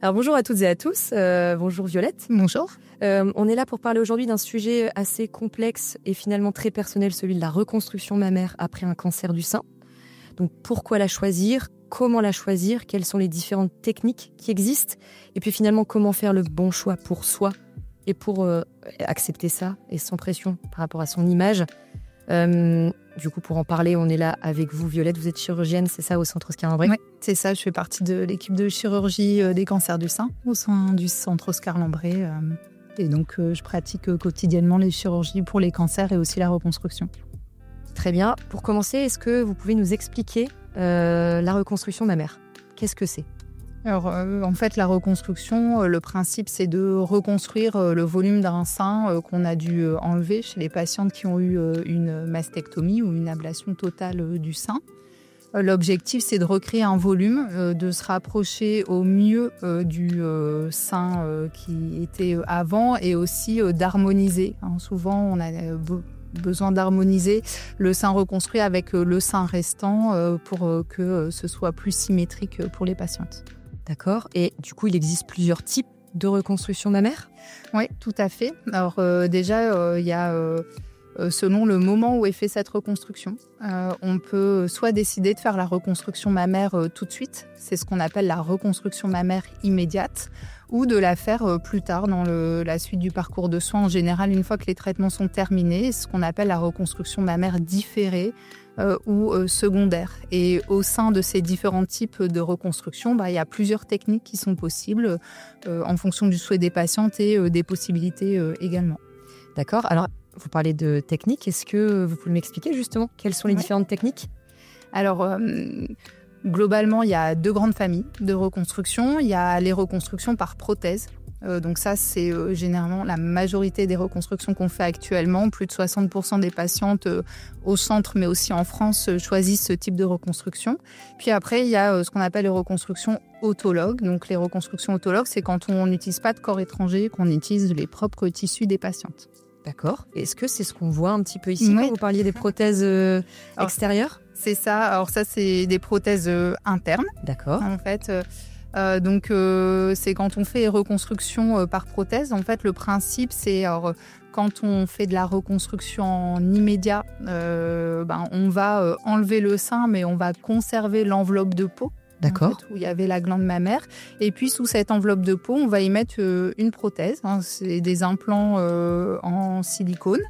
Alors bonjour à toutes et à tous, bonjour Violette. Bonjour. On est là pour parler aujourd'hui d'un sujet assez complexe et finalement très personnel, celui de la reconstruction mammaire après un cancer du sein. Donc pourquoi la choisir ? Comment la choisir ? Quelles sont les différentes techniques qui existent ? Et puis finalement, comment faire le bon choix pour soi et pour accepter ça et sans pression par rapport à son image. Du coup, pour en parler, on est là avec vous, Violette. Vous êtes chirurgienne, c'est ça, au centre Oscar Lambré ? Oui, c'est ça. Je fais partie de l'équipe de chirurgie des cancers du sein au sein du centre Oscar Lambré. Et donc, je pratique quotidiennement les chirurgies pour les cancers et aussi la reconstruction. Très bien. Pour commencer, est-ce que vous pouvez nous expliquer la reconstruction mammaire ? Qu'est-ce que c'est ? Alors, en fait, la reconstruction, le principe, c'est de reconstruire le volume d'un sein qu'on a dû enlever chez les patientes qui ont eu une mastectomie ou une ablation totale du sein. L'objectif, c'est de recréer un volume, de se rapprocher au mieux du sein qui était avant et aussi d'harmoniser. Souvent, on a besoin d'harmoniser le sein reconstruit avec le sein restant pour que ce soit plus symétrique pour les patientes. D'accord. Et du coup, il existe plusieurs types de reconstruction mammaire ? Oui, tout à fait. Alors déjà, il y a, selon le moment où est fait cette reconstruction, on peut soit décider de faire la reconstruction mammaire tout de suite, c'est ce qu'on appelle la reconstruction mammaire immédiate, ou de la faire plus tard dans la suite du parcours de soins. En général, une fois que les traitements sont terminés, c'est ce qu'on appelle la reconstruction mammaire différée, ou secondaire. Et au sein de ces différents types de reconstruction, il y a plusieurs techniques qui sont possibles en fonction du souhait des patientes et des possibilités également. D'accord. Alors, vous parlez de techniques. Est-ce que vous pouvez m'expliquer justement quelles sont les différentes techniques ? Alors, globalement, il y a deux grandes familles de reconstruction. Il y a les reconstructions par prothèse. Donc ça, c'est généralement la majorité des reconstructions qu'on fait actuellement. Plus de 60% des patientes au centre, mais aussi en France, choisissent ce type de reconstruction. Puis après, il y a ce qu'on appelle les reconstructions autologues. Donc les reconstructions autologues, c'est quand on n'utilise pas de corps étranger, qu'on utilise les propres tissus des patientes. D'accord. Est-ce que c'est ce qu'on voit un petit peu ici quand vous parliez des prothèses extérieures ? C'est ça. Alors ça, c'est des prothèses internes. D'accord. En fait, donc c'est quand on fait reconstruction par prothèse. En fait, le principe, c'est quand on fait de la reconstruction en immédiat, on va enlever le sein, mais on va conserver l'enveloppe de peau. D'accord. En fait, où il y avait la glande mammaire. Et puis, sous cette enveloppe de peau, on va y mettre une prothèse. C'est des implants en silicone,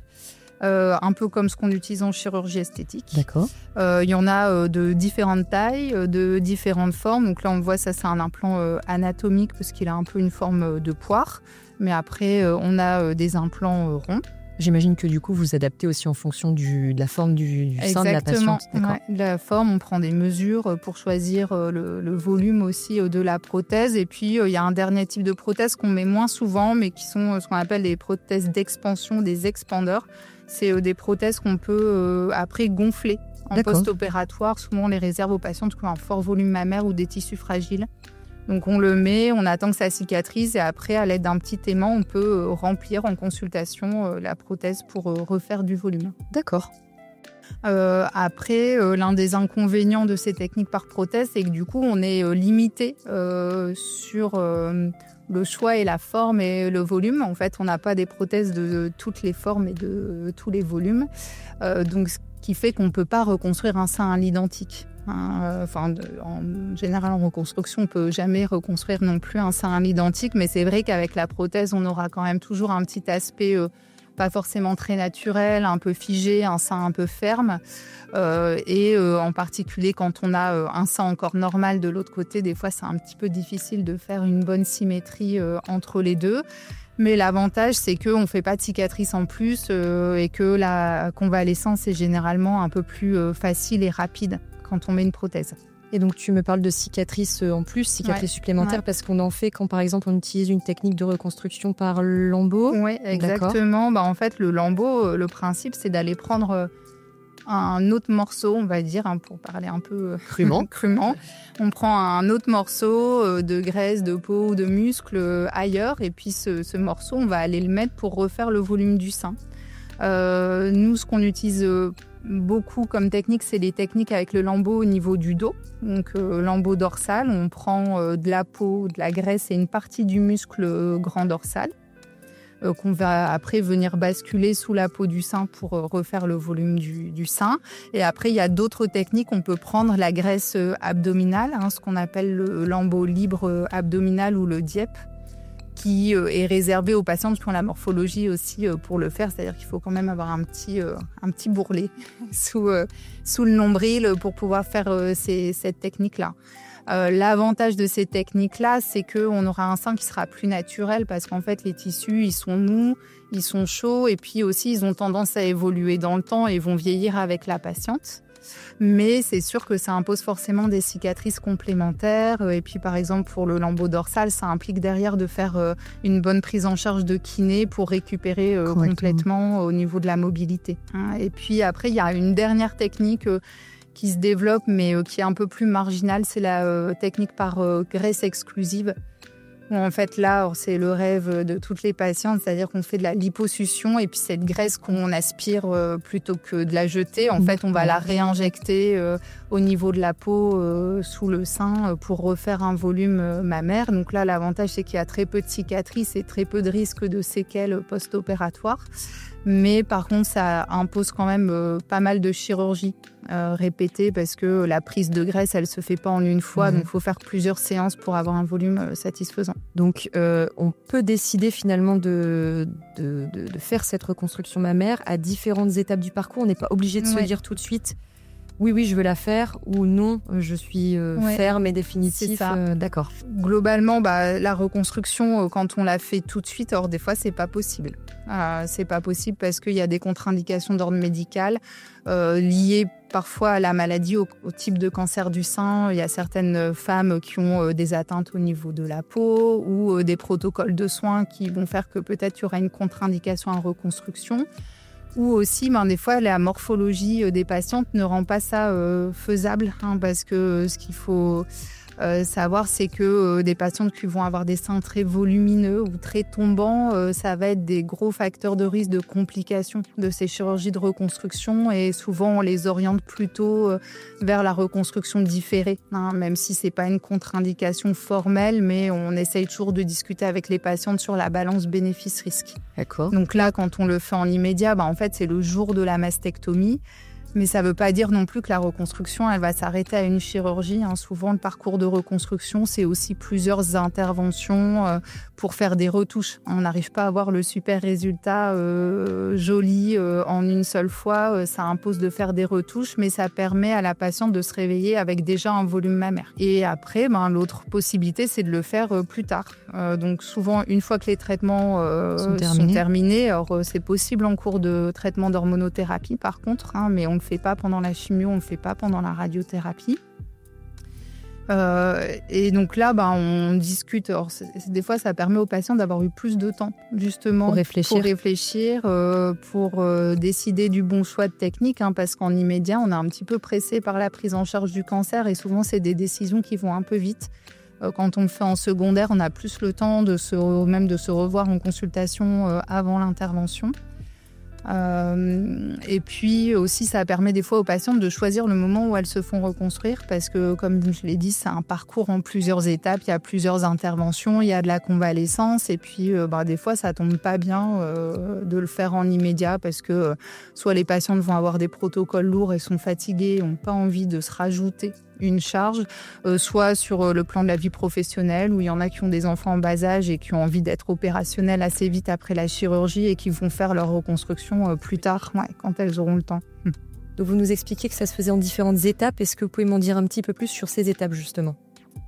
un peu comme ce qu'on utilise en chirurgie esthétique. D'accord. Il y en a de différentes tailles, de différentes formes. Donc là, on voit, ça, c'est un implant anatomique parce qu'il a un peu une forme de poire. Mais après, on a des implants ronds. J'imagine que du coup, vous adaptez aussi en fonction de la forme du sein de la patiente. Exactement. Ouais, la forme, on prend des mesures pour choisir le volume aussi de la prothèse. Et puis, il y a un dernier type de prothèse qu'on met moins souvent, mais qui sont ce qu'on appelle des prothèses d'expansion, des expandeurs. C'est des prothèses qu'on peut après gonfler en post-opératoire. Souvent, on les réserve aux patientes qui ont un fort volume mammaire ou des tissus fragiles. Donc on le met, on attend que ça cicatrise et après, à l'aide d'un petit aimant, on peut remplir en consultation la prothèse pour refaire du volume. D'accord. Après, l'un des inconvénients de ces techniques par prothèse, c'est que du coup, on est limité sur le choix et la forme et le volume. En fait, on n'a pas des prothèses de toutes les formes et de tous les volumes. Donc, ce qui fait qu'on ne peut pas reconstruire un sein à l'identique. En général, en reconstruction, on ne peut jamais reconstruire non plus un sein à l'identique, mais c'est vrai qu'avec la prothèse, on aura quand même toujours un petit aspect pas forcément très naturel, un peu figé, un sein un peu ferme. En particulier, quand on a un sein encore normal de l'autre côté, des fois, c'est un petit peu difficile de faire une bonne symétrie entre les deux. Mais l'avantage, c'est qu'on ne fait pas de cicatrice en plus et que la convalescence est généralement un peu plus facile et rapide quand on met une prothèse. Et donc, tu me parles de cicatrices en plus, cicatrices supplémentaires, parce qu'on en fait quand, par exemple, on utilise une technique de reconstruction par lambeau. Oui, exactement. En fait, le lambeau, le principe, c'est d'aller prendre un autre morceau, on va dire, pour parler un peu crûment. On prend un autre morceau de graisse, de peau ou de muscle ailleurs, et puis ce morceau, on va aller le mettre pour refaire le volume du sein. Nous, ce qu'on utilise beaucoup comme technique, c'est les techniques avec le lambeau au niveau du dos. Donc, lambeau dorsal, on prend de la peau, de la graisse et une partie du muscle grand dorsal qu'on va après venir basculer sous la peau du sein pour refaire le volume du sein. Et après, il y a d'autres techniques. On peut prendre la graisse abdominale, ce qu'on appelle le lambeau libre abdominal ou le DIEP, qui est réservé aux patients qui ont la morphologie aussi pour le faire. C'est-à-dire qu'il faut quand même avoir un petit bourrelet sous le nombril pour pouvoir faire cette technique-là. L'avantage de ces techniques-là, c'est qu'on aura un sein qui sera plus naturel parce qu'en fait, les tissus, ils sont mous, ils sont chauds et puis aussi, ils ont tendance à évoluer dans le temps et vont vieillir avec la patiente. Mais c'est sûr que ça impose forcément des cicatrices complémentaires. Et puis, par exemple, pour le lambeau dorsal, ça implique derrière de faire une bonne prise en charge de kiné pour récupérer complètement au niveau de la mobilité. Et puis après, il y a une dernière technique qui se développe, mais qui est un peu plus marginale, c'est la technique par graisse exclusive. En fait, là, c'est le rêve de toutes les patientes, c'est-à-dire qu'on fait de la liposuction et puis cette graisse qu'on aspire plutôt que de la jeter, en fait, on va la réinjecter au niveau de la peau sous le sein pour refaire un volume mammaire. Donc là, l'avantage, c'est qu'il y a très peu de cicatrices et très peu de risques de séquelles post-opératoires. Mais par contre, ça impose quand même pas mal de chirurgie répétée parce que la prise de graisse, elle ne se fait pas en une fois. Donc, il faut faire plusieurs séances pour avoir un volume satisfaisant. Donc, on peut décider finalement de faire cette reconstruction mammaire à différentes étapes du parcours. On n'est pas obligé de se dire tout de suite oui, je veux la faire ou non, je suis ferme et définitif. D'accord. Globalement, la reconstruction, quand on la fait tout de suite, alors des fois, c'est pas possible. C'est pas possible parce qu'il y a des contre-indications d'ordre médical liées parfois à la maladie, au type de cancer du sein. Il y a certaines femmes qui ont des atteintes au niveau de la peau ou des protocoles de soins qui vont faire que peut-être il y aura une contre-indication en reconstruction. Ou aussi, des fois, la morphologie des patientes ne rend pas ça faisable, parce que ce qu'il faut savoir, c'est que des patientes qui vont avoir des seins très volumineux ou très tombants, ça va être des gros facteurs de risque de complications de ces chirurgies de reconstruction et souvent on les oriente plutôt vers la reconstruction différée, même si c'est pas une contre-indication formelle, mais on essaye toujours de discuter avec les patientes sur la balance bénéfice-risque. D'accord. Donc là, quand on le fait en immédiat, en fait, c'est le jour de la mastectomie. Mais ça ne veut pas dire non plus que la reconstruction, elle va s'arrêter à une chirurgie. Souvent, le parcours de reconstruction, c'est aussi plusieurs interventions pour faire des retouches. On n'arrive pas à avoir le super résultat joli en une seule fois. Ça impose de faire des retouches, mais ça permet à la patiente de se réveiller avec déjà un volume mammaire. Et après, l'autre possibilité, c'est de le faire plus tard. Donc souvent, une fois que les traitements sont terminés, alors c'est possible en cours de traitement d'hormonothérapie par contre, mais on ne le fait pas pendant la chimio, on ne le fait pas pendant la radiothérapie. Et donc là, on discute. Alors, des fois, ça permet aux patients d'avoir eu plus de temps, justement, pour réfléchir, pour décider du bon choix de technique, parce qu'en immédiat, on est un petit peu pressé par la prise en charge du cancer et souvent, c'est des décisions qui vont un peu vite. Quand on le fait en secondaire, on a plus le temps de se revoir en consultation avant l'intervention. Et puis aussi, ça permet des fois aux patientes de choisir le moment où elles se font reconstruire parce que, comme je l'ai dit, c'est un parcours en plusieurs étapes. Il y a plusieurs interventions, il y a de la convalescence et puis des fois, ça tombe pas bien de le faire en immédiat parce que soit les patientes vont avoir des protocoles lourds et sont fatiguées, n'ont pas envie de se rajouter une charge, soit sur le plan de la vie professionnelle où il y en a qui ont des enfants en bas âge et qui ont envie d'être opérationnels assez vite après la chirurgie et qui vont faire leur reconstruction plus tard, quand elles auront le temps. Donc vous nous expliquez que ça se faisait en différentes étapes. Est-ce que vous pouvez m'en dire un petit peu plus sur ces étapes justement ?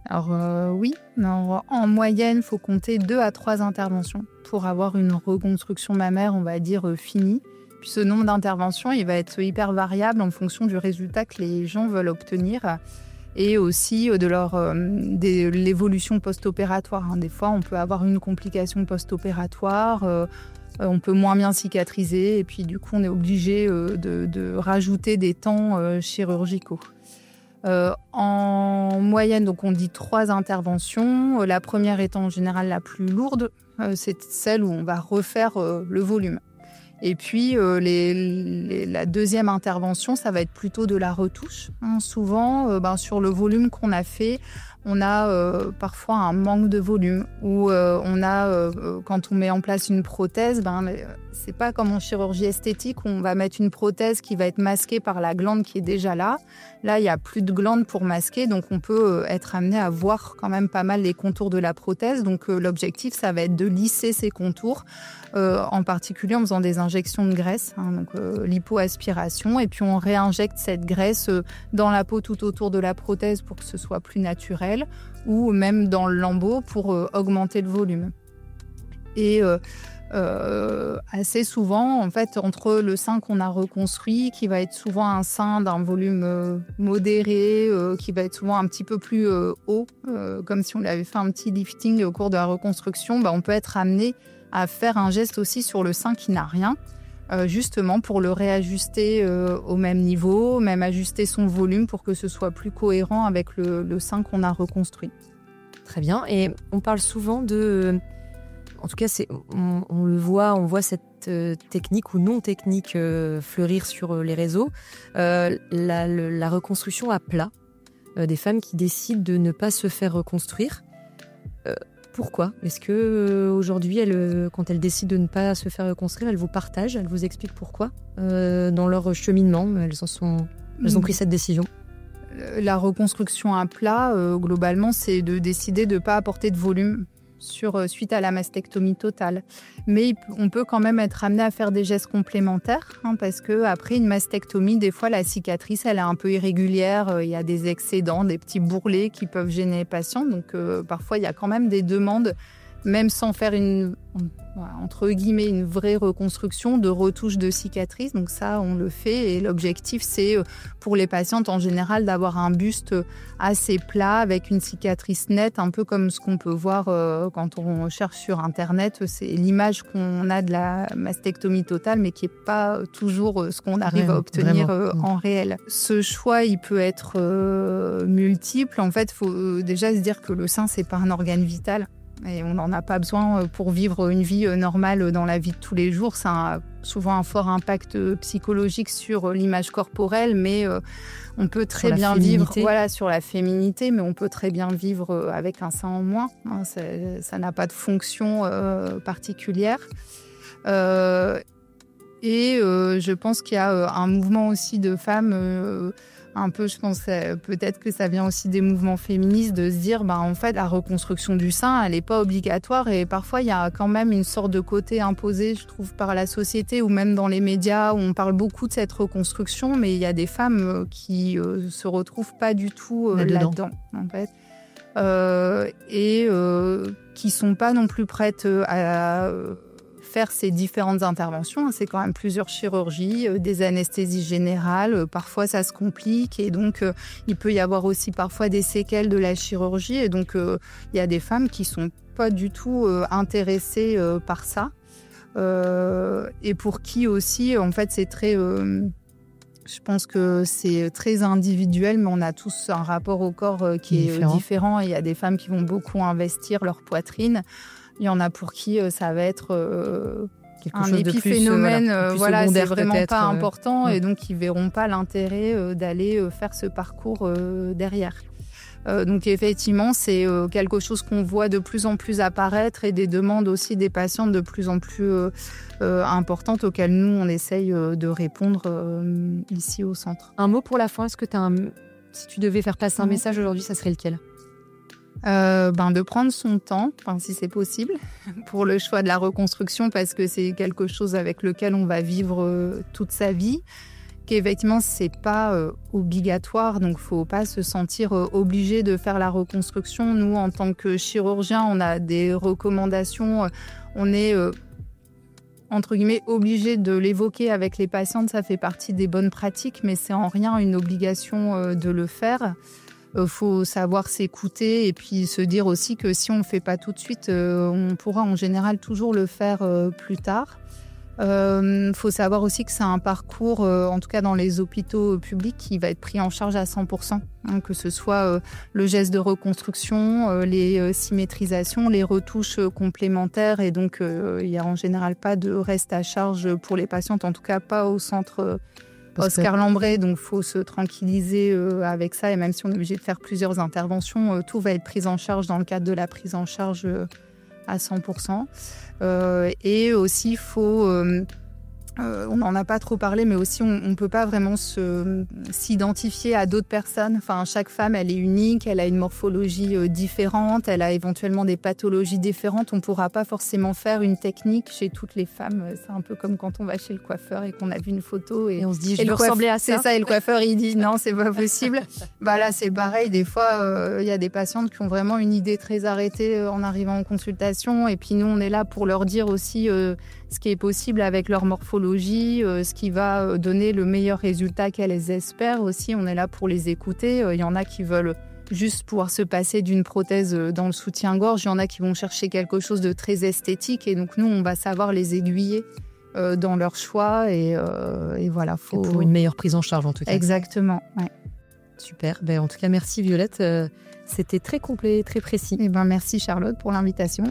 Alors oui, en moyenne, il faut compter 2 à 3 interventions pour avoir une reconstruction mammaire, on va dire, finie. Puis ce nombre d'interventions, il va être hyper variable en fonction du résultat que les gens veulent obtenir et aussi de l'évolution post-opératoire. Des fois, on peut avoir une complication post-opératoire, on peut moins bien cicatriser et puis du coup, on est obligé de rajouter des temps chirurgicaux. En moyenne, donc on dit 3 interventions. La première étant en général la plus lourde, c'est celle où on va refaire le volume. Et puis, la deuxième intervention, ça va être plutôt de la retouche. Souvent, sur le volume qu'on a fait, on a parfois un manque de volume. Ou quand on met en place une prothèse, c'est pas comme en chirurgie esthétique où on va mettre une prothèse qui va être masquée par la glande qui est déjà là. Là, il n'y a plus de glande pour masquer, donc on peut être amené à voir quand même pas mal les contours de la prothèse. Donc l'objectif, ça va être de lisser ces contours, en particulier en faisant des injections de graisse, donc lipoaspiration. Et puis on réinjecte cette graisse dans la peau tout autour de la prothèse pour que ce soit plus naturel, ou même dans le lambeau pour augmenter le volume. Et assez souvent, en fait, entre le sein qu'on a reconstruit, qui va être souvent un sein d'un volume modéré, qui va être souvent un petit peu plus haut, comme si on avait fait un petit lifting au cours de la reconstruction, on peut être amené à faire un geste aussi sur le sein qui n'a rien, justement pour le réajuster au même niveau, même ajuster son volume pour que ce soit plus cohérent avec le sein qu'on a reconstruit. Très bien. Et on parle souvent de... En tout cas, on le voit, on voit cette technique ou non technique fleurir sur les réseaux. La reconstruction à plat, des femmes qui décident de ne pas se faire reconstruire. Pourquoi ? Est-ce que aujourd'hui, quand elles décident de ne pas se faire reconstruire, elles vous partagent, elles vous expliquent pourquoi dans leur cheminement, elles ont pris cette décision ? La reconstruction à plat, globalement, c'est de décider de ne pas apporter de volume suite à la mastectomie totale. Mais on peut quand même être amené à faire des gestes complémentaires, parce qu'après une mastectomie, des fois, la cicatrice, elle est un peu irrégulière. Il y a des excédents, des petits bourrelets qui peuvent gêner les patients. Donc, parfois, il y a quand même des demandes, même sans faire entre guillemets, une vraie reconstruction de retouche de cicatrice. Donc ça, on le fait. Et l'objectif, c'est pour les patientes en général d'avoir un buste assez plat avec une cicatrice nette, un peu comme ce qu'on peut voir quand on cherche sur Internet. C'est l'image qu'on a de la mastectomie totale, mais qui n'est pas toujours ce qu'on arrive à obtenir en réel. Ce choix, il peut être multiple. En fait, il faut déjà se dire que le sein, c'est pas un organe vital. Et on n'en a pas besoin pour vivre une vie normale dans la vie de tous les jours. Ça a souvent un fort impact psychologique sur l'image corporelle, mais on peut très bien vivre sur la féminité, mais on peut très bien vivre avec un sein en moins. Ça n'a pas de fonction particulière. Et je pense qu'il y a un mouvement aussi de femmes... un peu, je pense, peut-être que ça vient aussi des mouvements féministes de se dire, en fait, la reconstruction du sein, elle n'est pas obligatoire et parfois, il y a quand même une sorte de côté imposé, je trouve, par la société ou même dans les médias où on parle beaucoup de cette reconstruction, mais il y a des femmes qui se retrouvent pas du tout là-dedans, en fait. Et qui sont pas non plus prêtes à faire ces différentes interventions. C'est quand même plusieurs chirurgies, des anesthésies générales. Parfois, ça se complique et donc, il peut y avoir aussi parfois des séquelles de la chirurgie. Et donc, il y a des femmes qui sont pas du tout intéressées par ça. Et pour qui aussi, en fait, c'est très... je pense que c'est très individuel, mais on a tous un rapport au corps qui est différent. Il y a des femmes qui vont beaucoup investir leur poitrine. Il y en a pour qui ça va être un épiphénomène, c'est vraiment pas important et donc ils verront pas l'intérêt d'aller faire ce parcours derrière. Donc effectivement, c'est quelque chose qu'on voit de plus en plus apparaître et des demandes aussi des patientes de plus en plus importantes auxquelles nous, on essaye de répondre ici au centre. Un mot pour la fin, est-ce que si tu devais faire passer un message aujourd'hui, ça serait lequel ? De prendre son temps, si c'est possible, pour le choix de la reconstruction, parce que c'est quelque chose avec lequel on va vivre toute sa vie, qu'effectivement, c'est pas obligatoire, donc faut pas se sentir obligé de faire la reconstruction. Nous, en tant que chirurgien, on a des recommandations, on est entre guillemets obligé de l'évoquer avec les patientes, ça fait partie des bonnes pratiques, mais c'est en rien une obligation de le faire. Faut savoir s'écouter et puis se dire aussi que si on ne le fait pas tout de suite, on pourra en général toujours le faire plus tard. Faut savoir aussi que c'est un parcours, en tout cas dans les hôpitaux publics, qui va être pris en charge à 100%. Hein, que ce soit le geste de reconstruction, les symétrisations, les retouches complémentaires. Et donc, il n'y a en général pas de reste à charge pour les patientes, en tout cas pas au centre Oscar Lambret. Donc, il faut se tranquilliser avec ça. Et même si on est obligé de faire plusieurs interventions, tout va être pris en charge dans le cadre de la prise en charge à 100%. Et aussi, il faut... on n'en a pas trop parlé, mais aussi on ne peut pas vraiment s'identifier à d'autres personnes. Enfin, chaque femme, elle est unique, elle a une morphologie différente, elle a éventuellement des pathologies différentes. On ne pourra pas forcément faire une technique chez toutes les femmes. C'est un peu comme quand on va chez le coiffeur et qu'on a vu une photo. Et on se dit, je veux ressembler à ça. C'est ça, et le coiffeur, il dit non, c'est pas possible. Là, c'est pareil. Des fois, il y a des patientes qui ont vraiment une idée très arrêtée en arrivant en consultation. Et puis nous, on est là pour leur dire aussi ce qui est possible avec leur morphologie, ce qui va donner le meilleur résultat qu'elles espèrent aussi. On est là pour les écouter. Il y en a qui veulent juste pouvoir se passer d'une prothèse dans le soutien-gorge. Il y en a qui vont chercher quelque chose de très esthétique. Et donc, nous, on va savoir les aiguiller dans leur choix. Et voilà. Et pour une meilleure prise en charge, en tout cas. Exactement, ouais. Super. En tout cas, merci Violette. C'était très complet, très précis. Merci Charlotte pour l'invitation.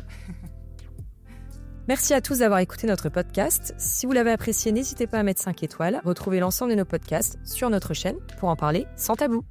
Merci à tous d'avoir écouté notre podcast. Si vous l'avez apprécié, n'hésitez pas à mettre 5 étoiles. Retrouvez l'ensemble de nos podcasts sur notre chaîne pour en parler sans tabou.